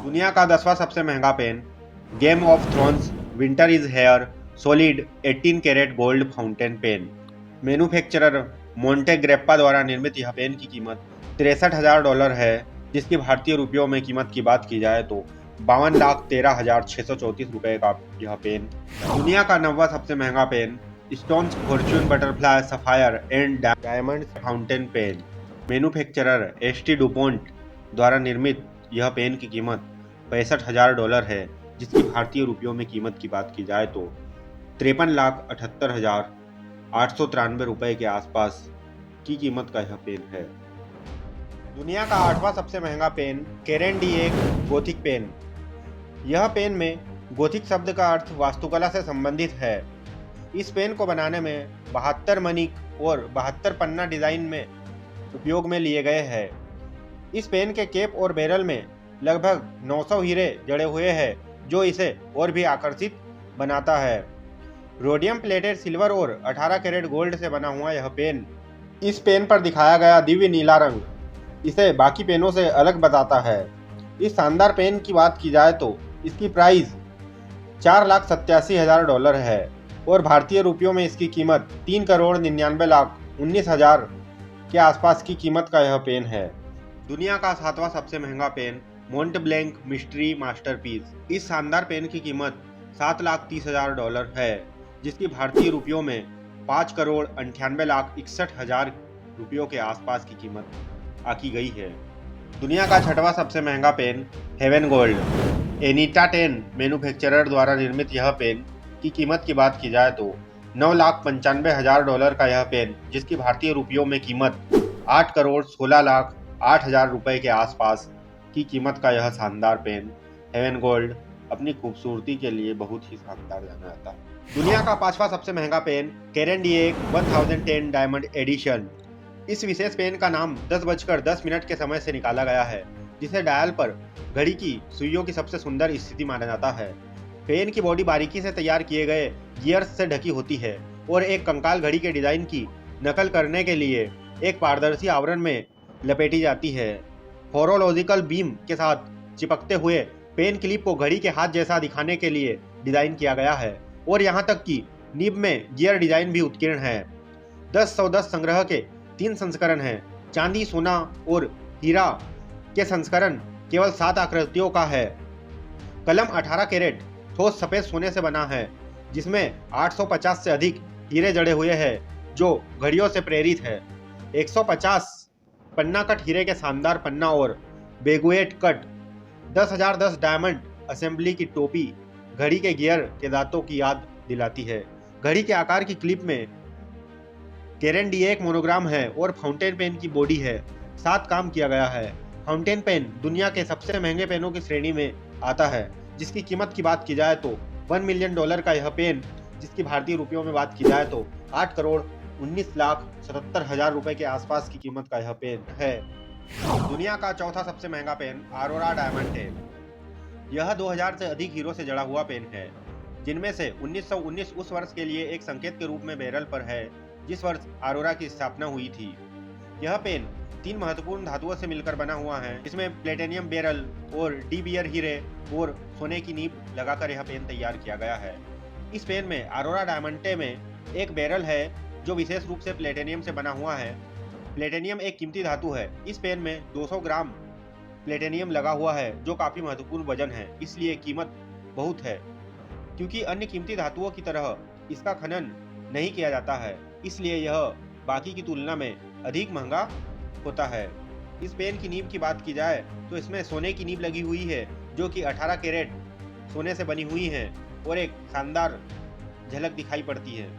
दुनिया का 10वां सबसे महंगा pen game of thrones winter is here solid 18 carat gold fountain pen. Manufacturer Montegrappa द्वारा निर्मित यह पेन की कीमत $63,000 है, जिसकी भारतीय रुपयों में कीमत की बात की जाए तो 52,13,634 रुपए का यह पेन। दुनिया का 9वां सबसे महंगा pen stones fortune butterfly sapphire and diamond fountain pen. Manufacturer ST Dupont द्वारा निर्मित यह पेन की कीमत $65,000 है, जिसकी भारतीय रुपयों में कीमत की बात की जाए तो 53,78,893 रुपए के आसपास की कीमत का यह पेन है। दुनिया का 8वां सबसे महंगा पेन केरेन डी1 गोथिक पेन। यह पेन में गोथिक शब्द का अर्थ वास्तुकला से संबंधित है। इस पेन को बनाने में 72 मणिक और 72 पन्ना डिजाइन में उपयोग में लिए गए हैं। इस पेन के केप और बैरल में लगभग 900 हीरे जड़े हुए हैं, जो इसे और भी आकर्षित बनाता है। रोडियम प्लेटेड सिल्वर और 18 कैरेट गोल्ड से बना हुआ यह पेन, इस पेन पर दिखाया गया दिव्य नीला रंग इसे बाकी पेनों से अलग बताता है। इस शानदार पेन की बात की जाए तो इसकी प्राइस $4,87,000 है और भारतीय रुपयों में इसकी कीमत 3,99,19,000 के आसपास की कीमत का यह पेन है। दुनिया का 7वां सबसे महंगा पेन मोंटब्लैंक मिस्ट्री मास्टरपीस। इस शानदार पेन की कीमत $7,30,000 है, जिसकी भारतीय रुपयों में 5,98,61,000 रुपयों के आसपास की कीमत आकी गई है। दुनिया का 6वां सबसे महंगा पेन हेवन गोल्ड एनीटा 10 मैन्युफैक्चरर द्वारा निर्मित यह पेन की कीमत की बात की जाए तो $9,95,000 का यह पेन, जिसकी भारतीय रुपयों में कीमत 8,16,08,000 रुपए के आसपास की कीमत का यह शानदार पेन हेवन गोल्ड अपनी खूबसूरती के लिए बहुत ही शानदार जाना जाता है। दुनिया का 5वां सबसे महंगा पेन केरेन डी1 1010 डायमंड एडिशन। इस विशेष पेन का नाम 10:10 के समय से निकाला गया है, जिसे डायल पर घड़ी की सुइयों की सबसे सुंदर स्थिति माना जाता है। पेन की बॉडी बारीकी से तैयार किए गए गियर्स से ढकी होती है और एक कंकाल घड़ी के डिजाइन की नकल करने के लिए एक पारदर्शी आवरण में लपेटी जाती है। होरोलॉजिकल बीम के साथ चिपकते हुए पेन क्लिप को घड़ी के हाथ जैसा दिखाने के लिए डिजाइन किया गया है और यहाँ तक कि निब में गियर डिजाइन भी उत्कीर्ण है। 1010 संग्रह के 3 संस्करण हैं। चांदी, सोना और हीरा के संस्करण केवल 7 आकृतियों का है। कलम 18 कैरेट ठोस सफेद सोने से बना है, जिसमें 850 से अधिक हीरे जड़े हुए हैं, जो घड़ियों से प्रेरित है। 150 पन्ना कट हीरे के शानदार पन्ना और बेगुएट कट 10,010 डायमंड असेंबली की टोपी घड़ी के गियर के दांतों की याद दिलाती है। घड़ी के आकार की क्लिप में केरेन डी1 मोनोग्राम है और फाउंटेन पेन की बॉडी है। 7 काम किया गया है। फाउंटेन पेन दुनिया के सबसे महंगे पेनों की श्रेणी में आता है, जिसकी कीमत की बात की जाए तो $1 मिलियन का यह पेन, जिसकी भारतीय रुपयों में बात की जाए तो 8,19,77,000 रुपए के आसपास की कीमत का यह पेन है। दुनिया का 4था सबसे महंगा पेन अरोरा डायमंड है। यह 2000 से अधिक हीरो से जड़ा हुआ पेन है, जिनमें से 1919 उस वर्ष के लिए एक संकेत के रूप में बैरल पर है जिस वर्ष अरोरा की स्थापना हुई थी। यह पेन 3 महत्वपूर्ण धातुओं से मिलकर बना हुआ है, जिसमें प्लेटिनियम बैरल और डी बियर हीरे और सोने की नीब लगाकर यह पेन तैयार किया गया है। इस पेन में अरोरा डायमंडे में एक बैरल है जो विशेष रूप से प्लेटिनियम से बना हुआ है। प्लेटिनियम एक कीमती धातु है। इस पेन में 200 ग्राम प्लेटिनियम लगा हुआ है, जो काफी महत्वपूर्ण वजन है, इसलिए कीमत बहुत है। क्योंकि अन्य कीमती धातुओं की तरह इसका खनन नहीं किया जाता है, इसलिए यह बाकी की तुलना में अधिक महंगा होता है। इस पेन की नीब की बात की जाए तो इसमें सोने की नीब लगी हुई है, जो कि 18 कैरेट सोने से बनी हुई है और एक शानदार झलक दिखाई पड़ती है।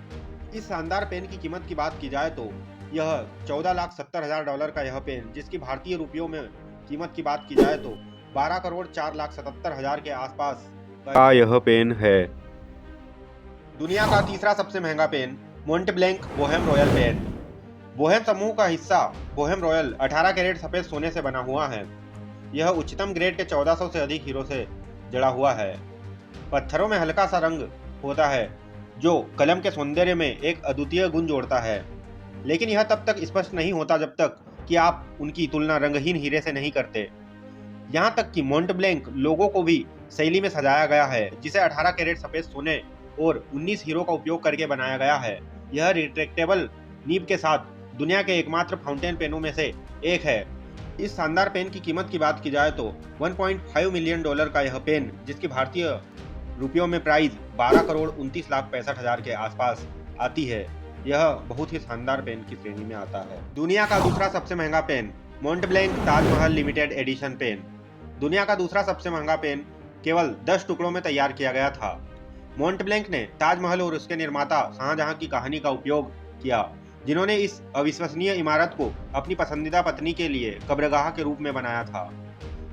इस शानदार पेन की कीमत की बात की जाए तो यह $14,70,000 का यह पेन, जिसकी भारतीय रुपयों में कीमत की बात की जाए तो 12,04,77,000 के आसपास का यह पेन है। दुनिया का 3रा सबसे महंगा pen Montblanc Boheme royal pen. Boheme समूह का हिस्सा बोहेम रॉयल 18 कैरेट सफेद सोने से बना हुआ है। यह उच्चतम ग्रेड के 1400 से अधिक हीरो से जड़ा हुआ है। पत्थरों में हल्का सा रंग होता है, जो कलम के सौंदर्य में एक अद्वितीय गुण जोड़ता है, लेकिन यह तब तक स्पष्ट नहीं होता जब तक कि आप उनकी तुलना रंगहीन हीरे से नहीं करते। यहाँ तक कि मोंटब्लैंक लोगो को भी शैली में सजाया गया है, जिसे 18 कैरेट सफेद सोने और 19 हीरो का उपयोग करके बनाया गया है। यह रिट्रैक्टेबल नीब के साथ दुनिया के एकमात्र फाउंटेन पेनों में से एक है। इस शानदार पेन की कीमत की बात की जाए तो 1.5 मिलियन डॉलर का यह पेन, जिसकी भारतीय रुपयों में प्राइस 12,29,65,000 के आसपास आती है, यह बहुत ही शानदार पेन की श्रेणी में आता है। दुनिया का दूसरा सबसे महंगा pen Montblanc Taj Mahal limited edition pen. दुनिया का दूसरा सबसे महंगा पेन केवल 10 टुकड़ों में तैयार किया गया था। मोंटब्लैंक ने ताजमहल और उसके निर्माता शाहजहां की कहानी का उपयोग किया, जिन्होंने इस अविश्वसनीय इमारत को अपनी पसंदीदा पत्नी के लिए कब्रगाह के रूप में बनाया था।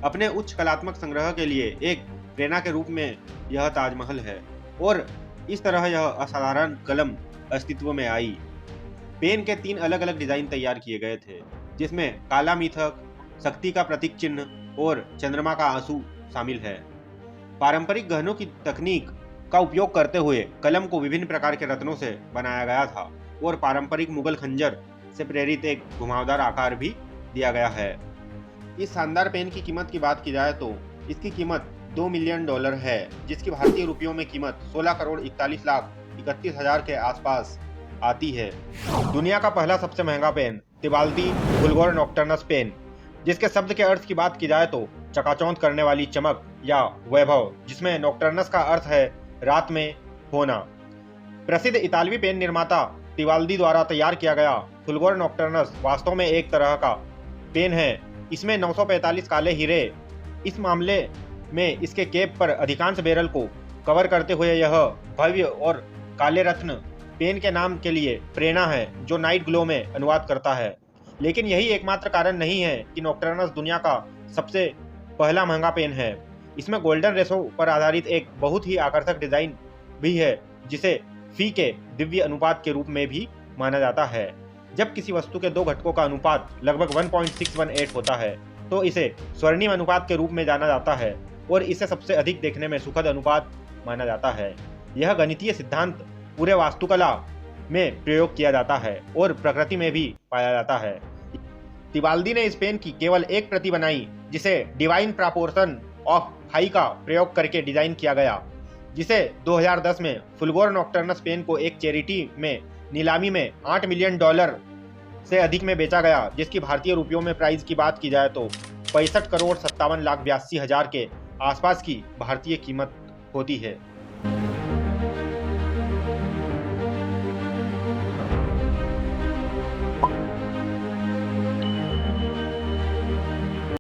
अपने उच्च कलात्मक संग्रह के लिए एक प्रेरणा के रूप में यह ताजमहल है, और इस तरह यह असाधारण कलम अस्तित्व में आई। पेन के 3 अलग अलग डिजाइन तैयार किए गए थे, जिसमें काला मिथक, शक्ति का प्रतीक चिन्ह और चंद्रमा का आंसू शामिल है। पारंपरिक गहनों की तकनीक का उपयोग करते हुए कलम को विभिन्न प्रकार के रत्नों से बनाया गया था, और पारंपरिक मुगल खंजर से प्रेरित एक घुमावदार आकार भी दिया गया है। इस शानदार पेन की कीमत की बात की जाए तो इसकी कीमत 2 मिलियन डॉलर है, जिसकी भारतीय रुपयों में कीमत 16,41,31,000 के आसपास आती है। दुनिया का पहला सबसे महंगा पेन तिबाल्दी फुल्गोर नॉक्टर्नस पेन, जिसके शब्द के अर्थ की बात की जाए तो चकाचौंध करने वाली चमक या वैभव, जिसमें नॉक्टर्नस का अर्थ है रात में होना। प्रसिद्ध इतालवी पेन निर्माता तिबाल्दी द्वारा तैयार किया गया फुल्गोर नॉक्टर्नस वास्तव में एक तरह का पेन है। इसमें 945 काले हीरे, इस मामले में इसके केप पर अधिकांश बैरल को कवर करते हुए यह भव्य और काले रत्न पेन के नाम के लिए प्रेरणा है, जो नाइट ग्लो में अनुवाद करता है। लेकिन यही एकमात्र कारण नहीं है कि नॉक्टर्नस दुनिया का सबसे पहला महंगा पेन है। इसमें गोल्डन रेशो पर आधारित एक बहुत ही आकर्षक डिजाइन भी है, जिसे फी के दिव्य अनुपात के रूप में भी माना जाता है। जब किसी वस्तु के दो घटकों का अनुपात लगभग 1.618 होता है, तो इसे स्वर्णिम अनुपात के रूप में जाना जाता है, और इसे सबसे अधिक देखने में सुखद अनुपात माना जाता है। यह गणितीय सिद्धांत पूरे वास्तुकला में प्रयोग किया जाता है और प्रकृति में भी पाया जाता है। तिबाल्दी ने इस पेन की केवल एक प्रति बनाई, जिसे डिवाइन प्रपोर्शन ऑफ फाई का प्रयोग करके डिजाइन किया गया, जिसे 2010 में फुल्गोर नॉक्टर्नस पेन को एक चैरिटी में नीलामी में 8 मिलियन डॉलर से अधिक में बेचा गया, जिसकी भारतीय रुपयों में प्राइस की बात की जाए तो 65,57,82,000 के आसपास की भारतीय कीमत होती है।